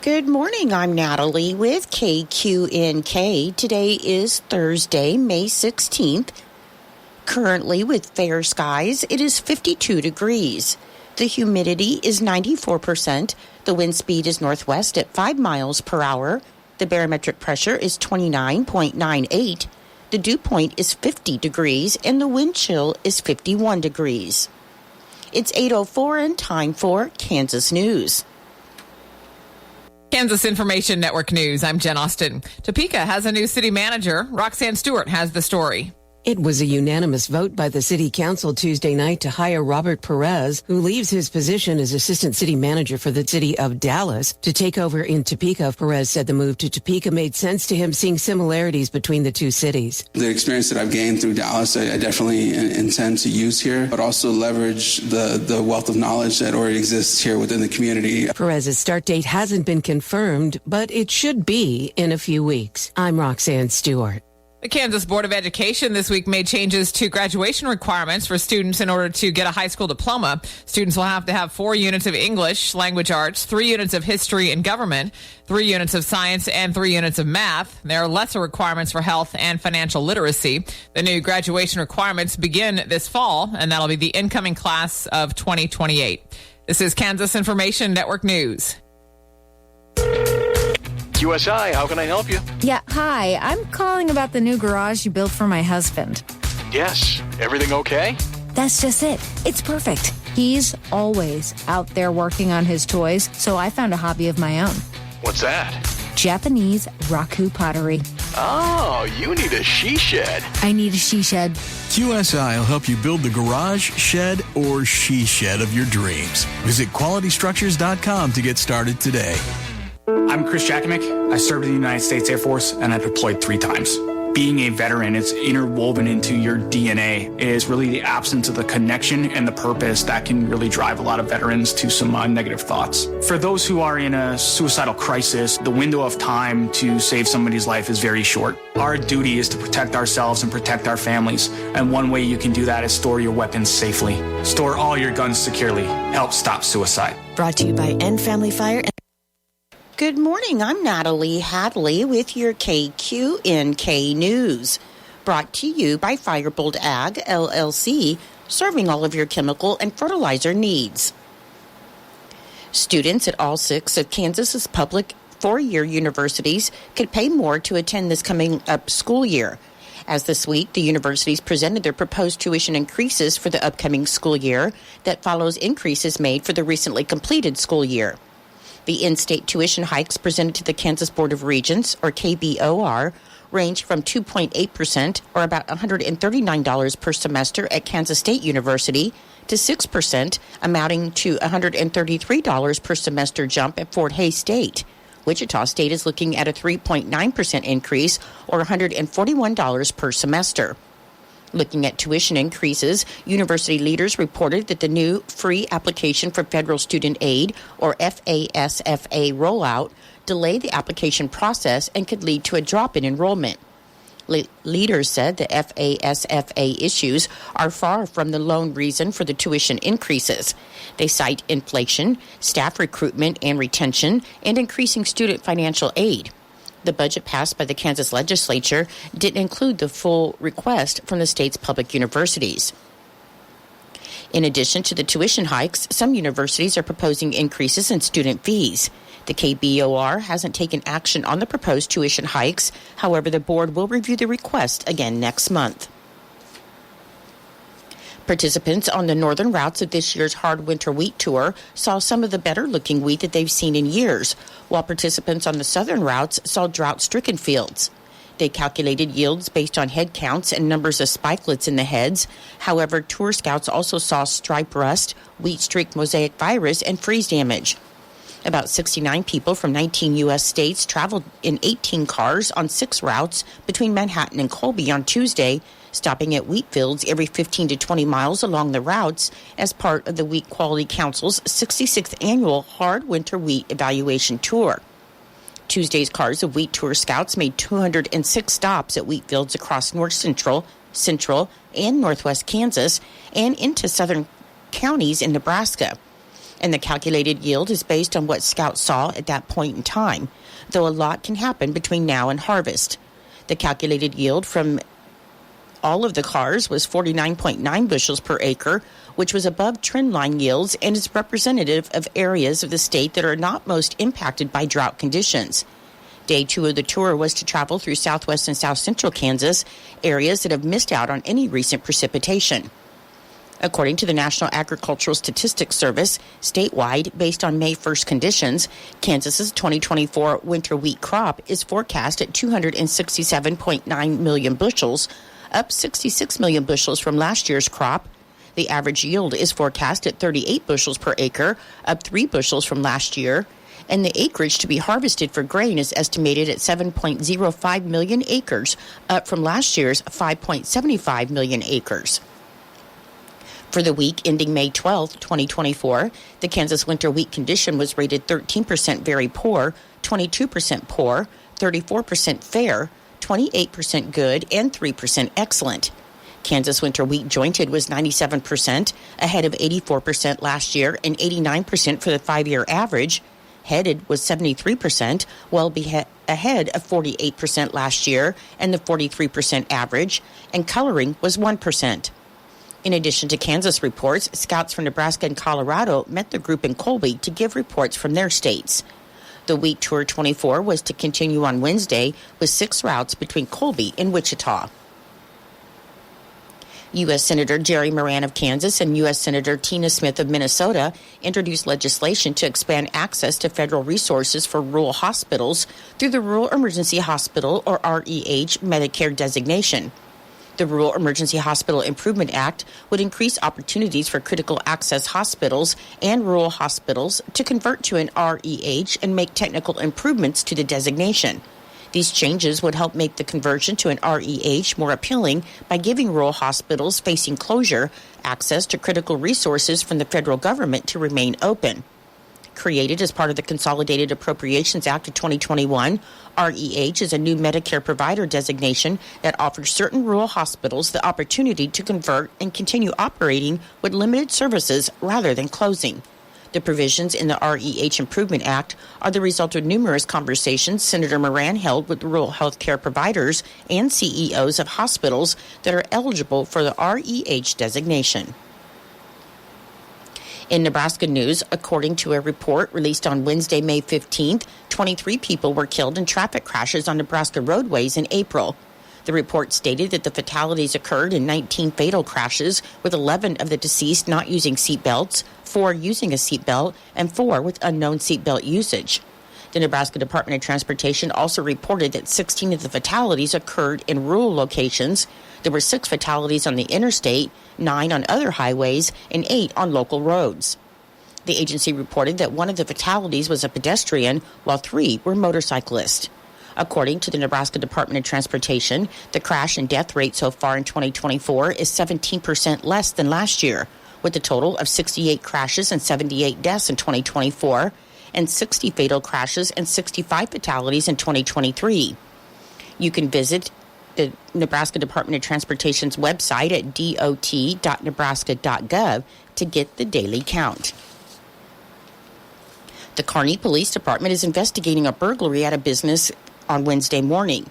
Good morning. I'm Natalie with KQNK. Today is Thursday, May 16th. Currently with fair skies, it is 52 degrees. The humidity is 94%. The wind speed is northwest at 5 miles per hour. The barometric pressure is 29.98. The dew point is 50 degrees and the wind chill is 51 degrees. It's 8:04 and time for Kansas News. Kansas Information Network News. I'm Jen Austin. Topeka has a new city manager. Roxanne Stewart has the story. It was a unanimous vote by the city council Tuesday night to hire Robert Perez, who leaves his position as assistant city manager for the city of Dallas, to take over in Topeka. Perez said the move to Topeka made sense to him, seeing similarities between the two cities. The experience that I've gained through Dallas, I definitely intend to use here, but also leverage the wealth of knowledge that already exists here within the community. Perez's start date hasn't been confirmed, but it should be in a few weeks. I'm Roxanne Stewart. The Kansas Board of Education this week made changes to graduation requirements for students in order to get a high school diploma. Students will have to have 4 units of English, language arts, 3 units of history and government, 3 units of science, and 3 units of math. There are lesser requirements for health and financial literacy. The new graduation requirements begin this fall, and that'll be the incoming class of 2028. This is Kansas Information Network News. QSI, how can I help you? Yeah, hi. I'm calling about the new garage you built for my husband. Yes. Everything okay? That's just it. It's perfect. He's always out there working on his toys, so I found a hobby of my own. What's that? Japanese raku pottery. Oh, you need a she shed. I need a she shed. QSI will help you build the garage, shed, or she shed of your dreams. Visit qualitystructures.com to get started today. I'm Chris Jakimick. I served in the United States Air Force and I deployed 3 times. Being a veteran, it's interwoven into your DNA. It is really the absence of the connection and the purpose that can really drive a lot of veterans to some negative thoughts. For those who are in a suicidal crisis, the window of time to save somebody's life is very short. Our duty is to protect ourselves and protect our families. And one way you can do that is store your weapons safely. Store all your guns securely. Help stop suicide. Brought to you by End Family Fire. Good morning. I'm Natalie Hadley with your KQNK News. Brought to you by Firebolt Ag, LLC, serving all of your chemical and fertilizer needs. Students at all 6 of Kansas's public 4-year universities could pay more to attend this coming up school year. As this week, the universities presented their proposed tuition increases for the upcoming school year that follows increases made for the recently completed school year. The in-state tuition hikes presented to the Kansas Board of Regents, or KBOR, range from 2.8%, or about $139 per semester at Kansas State University, to 6%, amounting to $133 per semester jump at Fort Hays State. Wichita State is looking at a 3.9% increase, or $141 per semester. Looking at tuition increases, university leaders reported that the new free application for federal student aid, or FASFA rollout, delayed the application process and could lead to a drop in enrollment. Leaders said the FASFA issues are far from the lone reason for the tuition increases. They cite inflation, staff recruitment and retention, and increasing student financial aid. The budget passed by the Kansas legislature didn't include the full request from the state's public universities. In addition to the tuition hikes, some universities are proposing increases in student fees. The KBOR hasn't taken action on the proposed tuition hikes. However, the board will review the request again next month. Participants on the northern routes of this year's Hard Winter Wheat Tour saw some of the better-looking wheat that they've seen in years, while participants on the southern routes saw drought-stricken fields. They calculated yields based on head counts and numbers of spikelets in the heads. However, tour scouts also saw stripe rust, wheat streak mosaic virus, and freeze damage. About 69 people from 19 U.S. states traveled in 18 cars on 6 routes between Manhattan and Colby on Tuesday, stopping at wheat fields every 15 to 20 miles along the routes as part of the Wheat Quality Council's 66th annual Hard Winter Wheat Evaluation Tour. Tuesday's cars of wheat tour scouts made 206 stops at wheat fields across north central, and northwest Kansas and into southern counties in Nebraska. and the calculated yield is based on what scouts saw at that point in time, though a lot can happen between now and harvest. The calculated yield from all of the cars was 49.9 bushels per acre, which was above trend line yields and is representative of areas of the state that are not most impacted by drought conditions. Day 2 of the tour was to travel through southwest and south central Kansas, areas that have missed out on any recent precipitation. According to the National Agricultural Statistics Service, statewide, based on May 1st conditions, Kansas's 2024 winter wheat crop is forecast at 267.9 million bushels, up 66 million bushels from last year's crop. The average yield is forecast at 38 bushels per acre, up 3 bushels from last year, and the acreage to be harvested for grain is estimated at 7.05 million acres, up from last year's 5.75 million acres. For the week ending May 12, 2024, the Kansas winter wheat condition was rated 13% very poor, 22% poor, 34% fair, 28% good, and 3% excellent. Kansas winter wheat jointed was 97%, ahead of 84% last year and 89% for the 5-year average. Headed was 73%, well ahead of 48% last year and the 43% average, and coloring was 1%. In addition to Kansas reports, scouts from Nebraska and Colorado met the group in Colby to give reports from their states. The Wheat Tour 24 was to continue on Wednesday with 6 routes between Colby and Wichita. U.S. Senator Jerry Moran of Kansas and U.S. Senator Tina Smith of Minnesota introduced legislation to expand access to federal resources for rural hospitals through the Rural Emergency Hospital, or REH, Medicare designation. The Rural Emergency Hospital Improvement Act would increase opportunities for critical access hospitals and rural hospitals to convert to an REH and make technical improvements to the designation. These changes would help make the conversion to an REH more appealing by giving rural hospitals facing closure access to critical resources from the federal government to remain open. Created as part of the Consolidated Appropriations Act of 2021, REH is a new Medicare provider designation that offers certain rural hospitals the opportunity to convert and continue operating with limited services rather than closing. The provisions in the REH Improvement Act are the result of numerous conversations Senator Moran held with rural health care providers and CEOs of hospitals that are eligible for the REH designation. In Nebraska news, according to a report released on Wednesday, May 15th, 23 people were killed in traffic crashes on Nebraska roadways in April. The report stated that the fatalities occurred in 19 fatal crashes, with 11 of the deceased not using seatbelts, 4 using a seatbelt, and 4 with unknown seatbelt usage. The Nebraska Department of Transportation also reported that 16 of the fatalities occurred in rural locations. There were 6 fatalities on the interstate, 9 on other highways, and 8 on local roads. The agency reported that 1 of the fatalities was a pedestrian, while 3 were motorcyclists. According to the Nebraska Department of Transportation, the crash and death rate so far in 2024 is 17% less than last year, with a total of 68 crashes and 78 deaths in 2024, and 60 fatal crashes and 65 fatalities in 2023. You can visit the Nebraska Department of Transportation's website at dot.nebraska.gov to get the daily count. The Kearney Police Department is investigating a burglary at a business on Wednesday morning.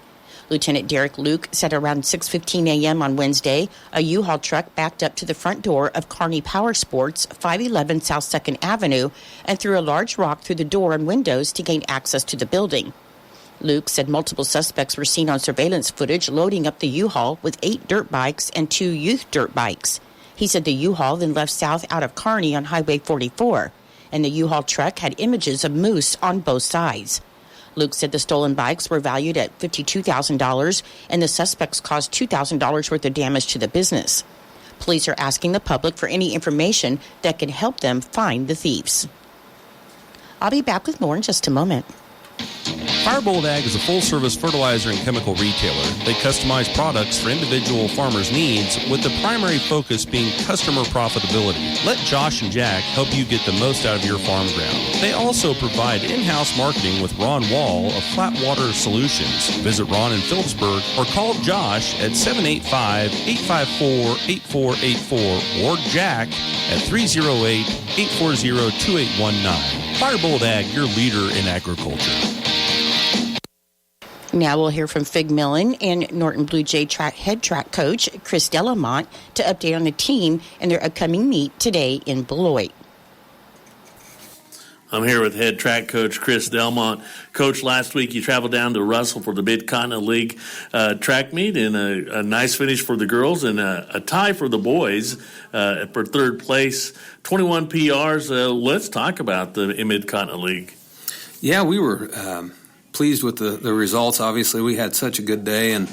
Lieutenant Derek Luke said around 6:15 a.m. on Wednesday, a U-Haul truck backed up to the front door of Kearney Power Sports, 511 South 2nd Avenue, and threw a large rock through the door and windows to gain access to the building. Luke said multiple suspects were seen on surveillance footage loading up the U-Haul with 8 dirt bikes and 2 youth dirt bikes. He said the U-Haul then left south out of Kearney on Highway 44, and the U-Haul truck had images of moose on both sides. Luke said the stolen bikes were valued at $52,000, and the suspects caused $2,000 worth of damage to the business. Police are asking the public for any information that can help them find the thieves. I'll be back with more in just a moment. Firebolt Ag is a full-service fertilizer and chemical retailer. They customize products for individual farmers' needs, with the primary focus being customer profitability. Let Josh and Jack help you get the most out of your farm ground. They also provide in-house marketing with Ron Wall of Flatwater Solutions. Visit Ron in Phillipsburg or call Josh at 785-854-8484 or Jack at 308-840-2819. Firebolt Ag, your leader in agriculture. Now we'll hear from Fig Millen and Norton Blue Jay head track coach Chris Delamont to update on the team and their upcoming meet today in Beloit. I'm here with head track coach Chris Delmont. Coach, last week you traveled down to Russell for the Mid-Continent League track meet, and a nice finish for the girls and a tie for the boys for third place. 21 PRs. Let's talk about the Mid-Continent League. Yeah, we were pleased with the results. Obviously, we had such a good day, and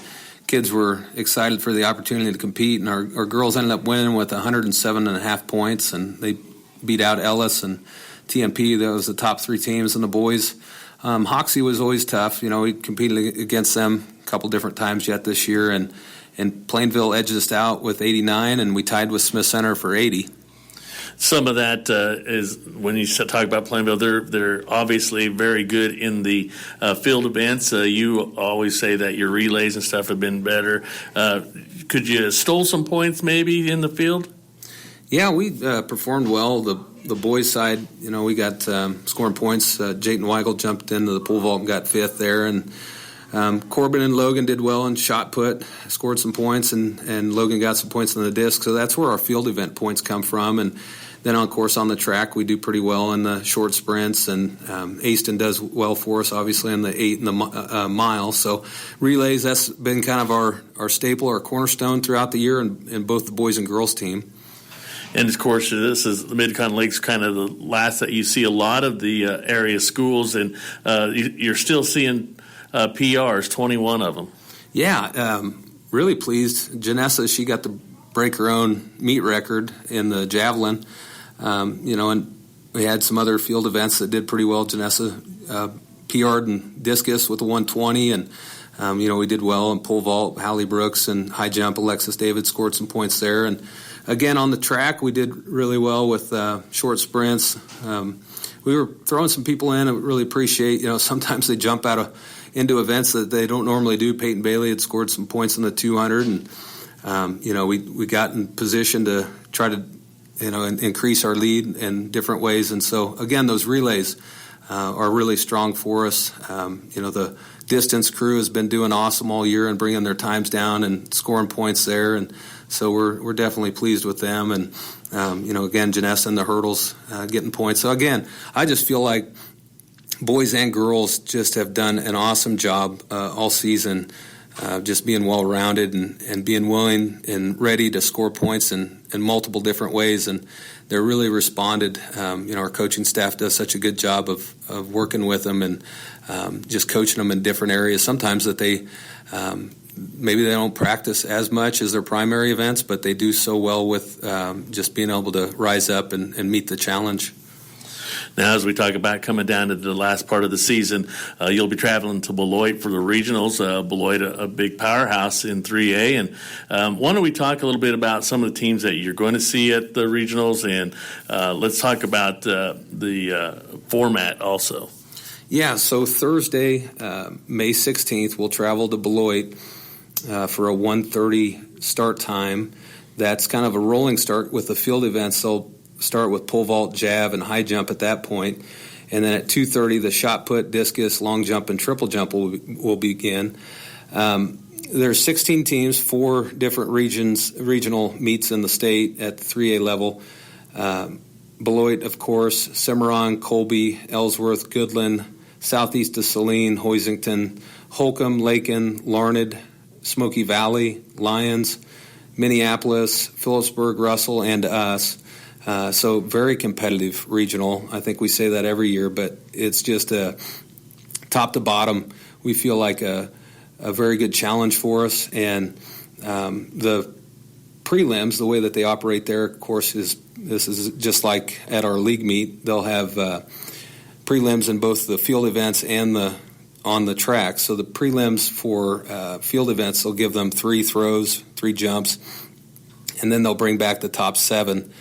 kids were excited for the opportunity to compete, and our girls ended up winning with 107.5 points, and they beat out Ellis and TMP. That was the top three teams. And the boys, Hoxie was always tough. You know, we competed against them a couple different times yet this year, and Plainville edged us out with 89, and we tied with Smith Center for 80. Some of that is when you talk about Plainville, they're obviously very good in the field events. You always say that your relays and stuff have been better. Could you stole some points maybe in the field? Yeah, we performed well. The boys' side, you know, we got scoring points. Jayton Weigel jumped into the pole vault and got fifth there, and Corbin and Logan did well in shot put, scored some points, and Logan got some points on the disc. So that's where our field event points come from. And then, of course, on the track, we do pretty well in the short sprints, and Aston does well for us, obviously, in the 8 and the mile. So relays, that's been kind of our staple, our cornerstone throughout the year in both the boys and girls team. And, of course, this is the Mid-Continent League's kind of the last that you see a lot of the area schools, and you're still seeing PRs, 21 of them. Yeah, really pleased. Janessa, she got to break her own meet record in the javelin. You know, and we had some other field events that did pretty well. Janessa PR'd in discus with a 120, and you know, we did well in pole vault. Hallie Brooks and high jump, Alexis David scored some points there. And again, on the track, we did really well with short sprints. We were throwing some people in. I really appreciate, you know, sometimes they jump into events that they don't normally do. Peyton Bailey had scored some points in the 200, and you know, we got in position to try to, you know, increase our lead in different ways. And so, again, those relays are really strong for us. You know, the distance crew has been doing awesome all year and bringing their times down and scoring points there. And so we're definitely pleased with them. And, you know, again, Janessa and the hurdles getting points. So, again, I just feel like boys and girls just have done an awesome job all season, just being well-rounded and being willing and ready to score points in multiple different ways. And they're really responded. You know, our coaching staff does such a good job of working with them and just coaching them in different areas. Sometimes that they maybe they don't practice as much as their primary events, but they do so well with just being able to rise up and meet the challenge. Now, as we talk about coming down to the last part of the season, you'll be traveling to Beloit for the regionals. Beloit, a big powerhouse in 3A. And why don't we talk a little bit about some of the teams that you're going to see at the regionals, and let's talk about the format also. Yeah, so Thursday, May 16th, we'll travel to Beloit for a 1:30 start time. That's kind of a rolling start with the field events. They'll start with pole vault, jav, and high jump at that point. And then at 2:30, the shot put, discus, long jump, and triple jump will begin. There's 16 teams, 4 different regional meets in the state at the 3A level. Beloit, of course, Cimarron, Colby, Ellsworth, Goodland, southeast of Saline, Hoisington, Holcomb, Lakin, Larned, Smoky Valley, Lyons, Minneapolis, Phillipsburg, Russell, and us. So very competitive regional. I think we say that every year, but it's just top to bottom. We feel like a very good challenge for us. And the prelims, the way that they operate there, of course, this is just like at our league meet. They'll have prelims in both the field events and the on the track. So the prelims for field events, they'll give them 3 throws, 3 jumps, and then they'll bring back the top 7,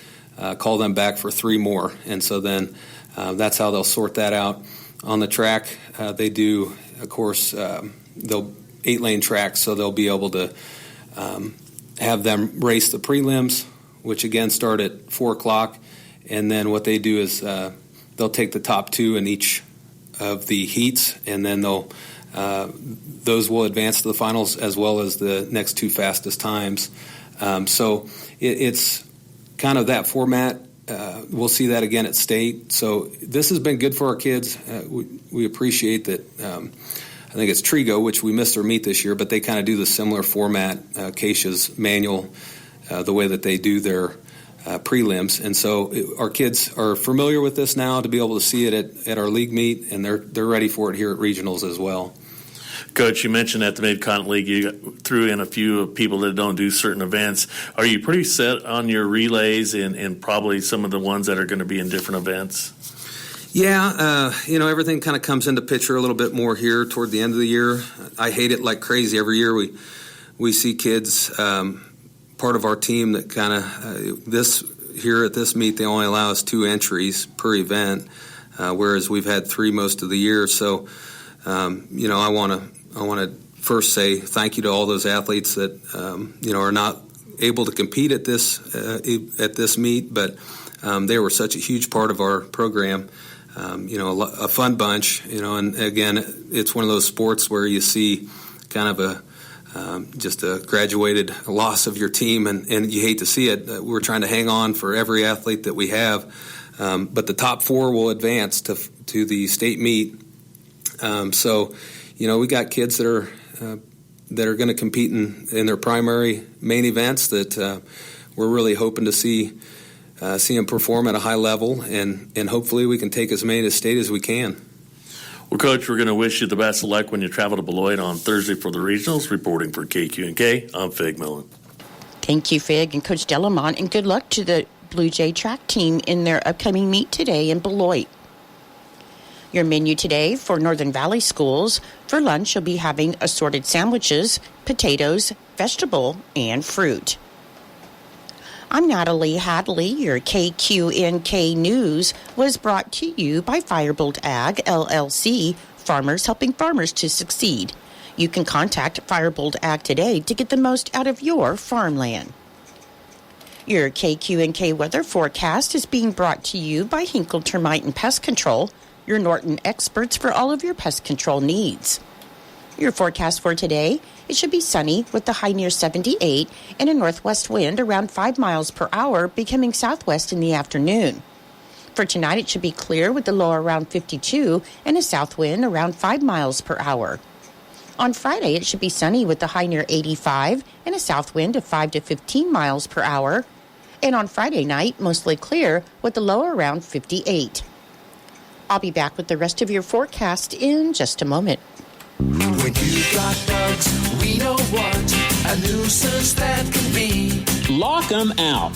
call them back for 3 more. And so then that's how they'll sort that out. On the track, they do, of course, they'll 8-lane track, so they'll be able to have them race the prelims, which again start at 4 o'clock. And then what they do is they'll take the top 2 in each of the heats, and then those will advance to the finals as well as the next 2 fastest times. So it's kind of that format. We'll see that again at state. So this has been good for our kids. We appreciate that. I think it's Trigo, which we missed their meet this year, but they kind of do the similar format, Keisha's manual, the way that they do their prelims. And so our kids are familiar with this now to be able to see it at our league meet, and they're ready for it here at regionals as well. Coach, you mentioned at the Mid-Continent League you threw in a few people that don't do certain events. Are you pretty set on your relays and probably some of the ones that are going to be in different events? Yeah, everything kind of comes into picture a little bit more here toward the end of the year. I hate it like crazy. Every year we see kids, part of our team that kind of this here at this meet, they only allow us 2 entries per event, whereas we've had 3 most of the year. So, I want to first say thank you to all those athletes that are not able to compete at this meet, but they were such a huge part of our program. A fun bunch. And again, it's one of those sports where you see kind of just a graduated loss of your team, and you hate to see it. We're trying to hang on for every athlete that we have, but the top 4 will advance to the state meet. So, we got kids that are going to compete in their primary main events that we're really hoping to see them perform at a high level, and hopefully we can take as many to state as we can. Well, Coach, we're going to wish you the best of luck when you travel to Beloit on Thursday for the regionals. Reporting for KQNK, I'm Fig Millen. Thank you, Fig and Coach Delamont, and good luck to the Blue Jay track team in their upcoming meet today in Beloit. Your menu today for Northern Valley schools. For lunch, you'll be having assorted sandwiches, potatoes, vegetable, and fruit. I'm Natalie Hadley. Your KQNK News was brought to you by Firebolt Ag, LLC, farmers helping farmers to succeed. You can contact Firebolt Ag today to get the most out of your farmland. Your KQNK weather forecast is being brought to you by Hinkle Termite and Pest Control, your Norton experts for all of your pest control needs. Your forecast for today, it should be sunny with the high near 78 and a northwest wind around 5 miles per hour becoming southwest in the afternoon. For tonight, it should be clear with the low around 52 and a south wind around 5 miles per hour. On Friday, it should be sunny with the high near 85 and a south wind of 5 to 15 miles per hour. And on Friday night, mostly clear with the low around 58. I'll be back with the rest of your forecast in just a moment. When you've got bugs, we know what a nuisance that can be. Lock 'em out.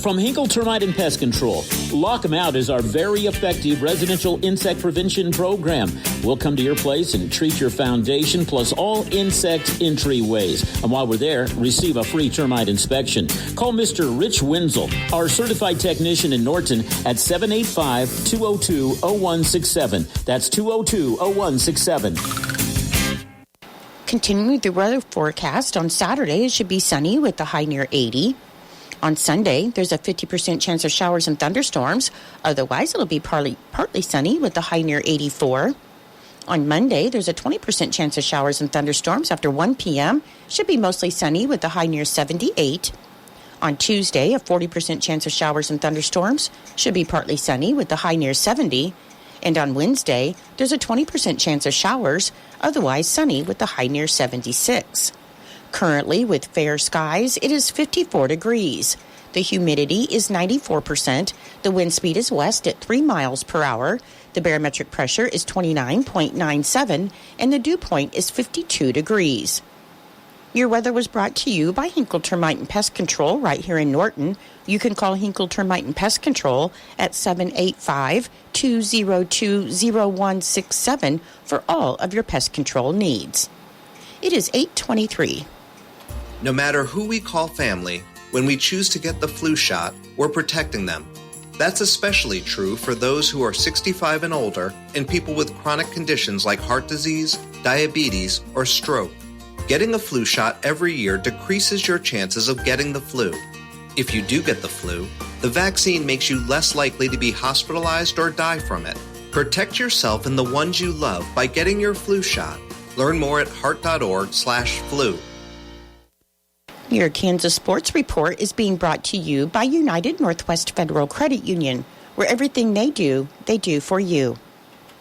From Hinkle Termite and Pest Control, Lock 'em Out is our very effective residential insect prevention program. We'll come to your place and treat your foundation plus all insect entryways. And while we're there, receive a free termite inspection. Call Mr. Rich Wenzel, our certified technician in Norton, at 785-202-0167. That's 202-0167. Continuing the weather forecast, on Saturday, it should be sunny with the high near 80. On Sunday, there's a 50% chance of showers and thunderstorms. Otherwise, it'll be partly sunny with the high near 84. On Monday, there's a 20% chance of showers and thunderstorms after 1 p.m. Should be mostly sunny with the high near 78. On Tuesday, a 40% chance of showers and thunderstorms. Should be partly sunny with the high near 70. And on Wednesday, there's a 20% chance of showers, otherwise sunny with the high near 76. Currently, with fair skies, it is 54 degrees. The humidity is 94%. The wind speed is west at 3 miles per hour. The barometric pressure is 29.97, and the dew point is 52 degrees. Your weather was brought to you by Hinkle Termite and Pest Control right here in Norton. You can call Hinkle Termite and Pest Control at 785-202-0167 for all of your pest control needs. It is 8:23. No matter who we call family, when we choose to get the flu shot, we're protecting them. That's especially true for those who are 65 and older and people with chronic conditions like heart disease, diabetes, or stroke. Getting a flu shot every year decreases your chances of getting the flu. If you do get the flu, the vaccine makes you less likely to be hospitalized or die from it. Protect yourself and the ones you love by getting your flu shot. Learn more at heart.org/flu. Your Kansas Sports Report is being brought to you by United Northwest Federal Credit Union, where everything they do for you.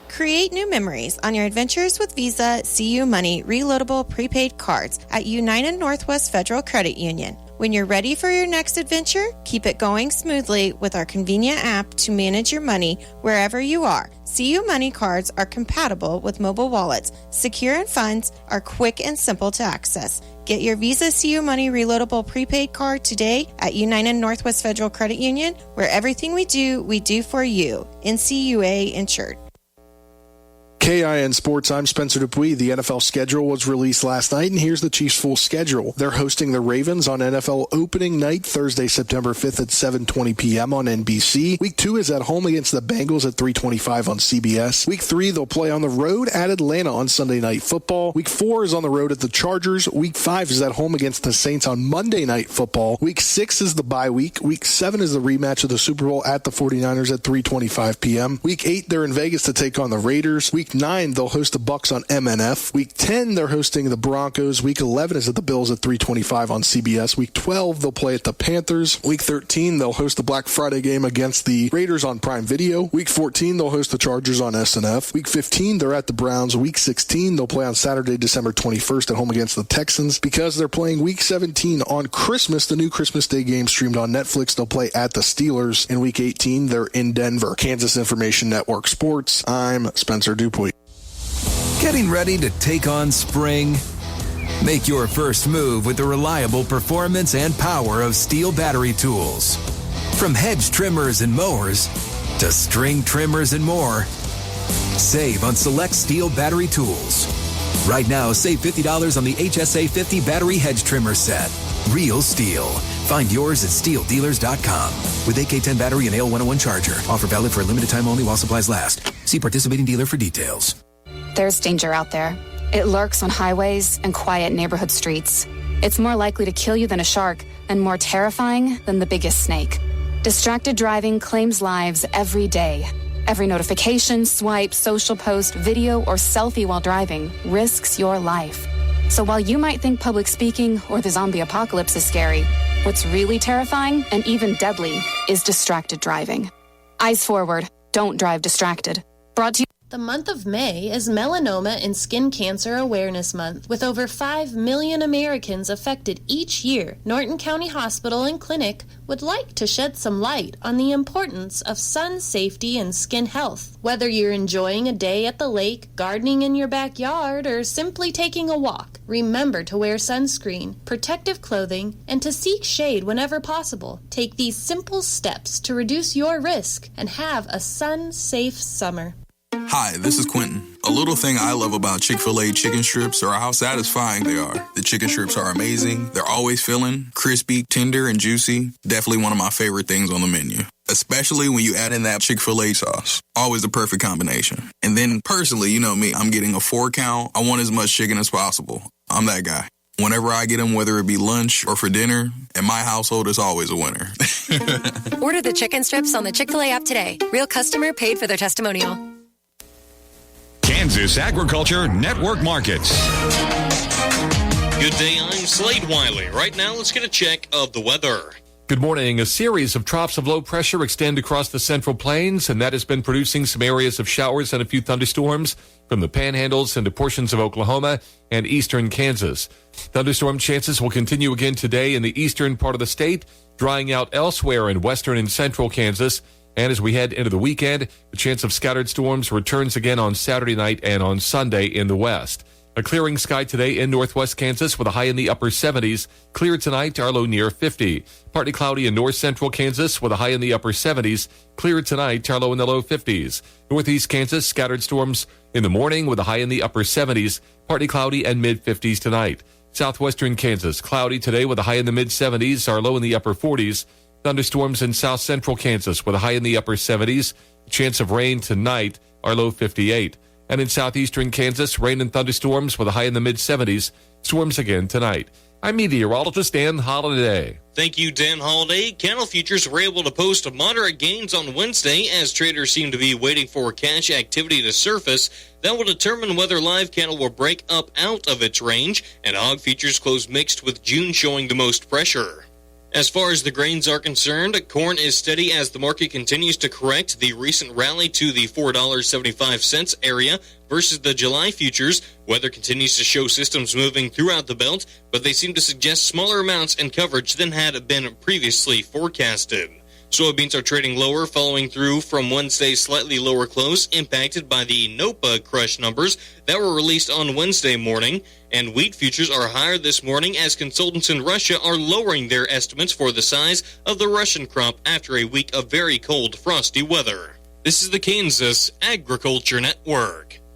Create new memories on your adventures with Visa, CU Money, reloadable prepaid cards at United Northwest Federal Credit Union. When you're ready for your next adventure, keep it going smoothly with our convenient app to manage your money wherever you are. CU Money cards are compatible with mobile wallets, secure, and funds are quick and simple to access. Get your Visa CU Money reloadable prepaid card today at United Northwest Federal Credit Union, where everything we do for you. NCUA insured. KIN Sports, I'm Spencer Dupuis. The NFL schedule was released last night, and here's the Chiefs' full schedule. They're hosting the Ravens on NFL opening night, Thursday, September 5th at 7:20 p.m. on NBC. Week 2 is at home against the Bengals at 3:25 on CBS. Week 3, they'll play on the road at Atlanta on Sunday Night Football. Week 4 is on the road at the Chargers. Week 5 is at home against the Saints on Monday Night Football. Week 6 is the bye week. Week 7 is the rematch of the Super Bowl at the 49ers at 3:25 p.m. Week 8, they're in Vegas to take on the Raiders. Week 9, they'll host the Bucs on MNF. Week 10, they're hosting the Broncos. Week 11 is at the Bills at 3:25 on CBS. Week 12, they'll play at the Panthers. Week 13, they'll host the Black Friday game against the Raiders on Prime Video. Week 14, they'll host the Chargers on SNF. Week 15, they're at the Browns. Week 16, they'll play on Saturday, December 21st at home against the Texans. Because they're playing Week 17 on Christmas, the new Christmas Day game streamed on Netflix, they'll play at the Steelers. In Week 18, they're in Denver. Kansas Information Network Sports, I'm Spencer Dupuis. Getting ready to take on spring? Make your first move with the reliable performance and power of Steel battery tools. From hedge trimmers and mowers to string trimmers and more, save on select Steel battery tools. Right now, save $50 on the HSA 50 battery hedge trimmer set. Real Steel. Find yours at steeldealers.com. With AK10 battery and AL101 charger. Offer valid for a limited time only while supplies last. See participating dealer for details. There's danger out there. It lurks on highways and quiet neighborhood streets. It's more likely to kill you than a shark and more terrifying than the biggest snake. Distracted driving claims lives every day. Every notification, swipe, social post, video, or selfie while driving risks your life. So while you might think public speaking or the zombie apocalypse is scary, what's really terrifying and even deadly is distracted driving. Eyes forward. Don't drive distracted. Brought to you. The month of May is Melanoma and Skin Cancer Awareness Month. With over 5 million Americans affected each year, Norton County Hospital and Clinic would like to shed some light on the importance of sun safety and skin health. Whether you're enjoying a day at the lake, gardening in your backyard, or simply taking a walk, remember to wear sunscreen, protective clothing, and to seek shade whenever possible. Take these simple steps to reduce your risk and have a sun-safe summer. Hi, this is Quentin. A little thing I love about Chick-fil-A chicken strips are how satisfying they are. The chicken strips are amazing. They're always filling, crispy, tender, and juicy. Definitely one of my favorite things on the menu. Especially when you add in that Chick-fil-A sauce. Always the perfect combination. And then personally, you know me, I'm getting a 4 count. I want as much chicken as possible. I'm that guy. Whenever I get them, whether it be lunch or for dinner, in my household, it's always a winner. Order the chicken strips on the Chick-fil-A app today. Real customer paid for their testimonial. Kansas Agriculture Network Markets. Good day, I'm Slade Wiley. Right now, let's get a check of the weather. Good morning. A series of troughs of low pressure extend across the Central Plains, and that has been producing some areas of showers and a few thunderstorms from the panhandles into portions of Oklahoma and eastern Kansas. Thunderstorm chances will continue again today in the eastern part of the state, drying out elsewhere in western and central Kansas. And as we head into the weekend, the chance of scattered storms returns again on Saturday night and on Sunday in the west. A clearing sky today in northwest Kansas with a high in the upper 70s. Clear tonight, our low near 50. Partly cloudy in north central Kansas with a high in the upper 70s. Clear tonight, our low in the low 50s. Northeast Kansas, scattered storms in the morning with a high in the upper 70s. Partly cloudy and mid 50s tonight. Southwestern Kansas, cloudy today with a high in the mid 70s, our low in the upper 40s. Thunderstorms in south central Kansas with a high in the upper 70s. Chance of rain tonight, our low 58. And in southeastern Kansas, rain and thunderstorms with a high in the mid-70s. Storms again tonight. I'm meteorologist Dan Holliday. Thank you, Dan Holliday. Cattle futures were able to post moderate gains on Wednesday as traders seem to be waiting for cash activity to surface. That will determine whether live cattle will break up out of its range, and hog futures closed mixed with June showing the most pressure. As far as the grains are concerned, corn is steady as the market continues to correct the recent rally to the $4.75 area versus the July futures. Weather continues to show systems moving throughout the belt, but they seem to suggest smaller amounts and coverage than had been previously forecasted. Soybeans are trading lower following through from Wednesday's slightly lower close, impacted by the NOPA crush numbers that were released on Wednesday morning. And wheat futures are higher this morning as consultants in Russia are lowering their estimates for the size of the Russian crop after a week of very cold, frosty weather. This is the Kansas Agriculture Network.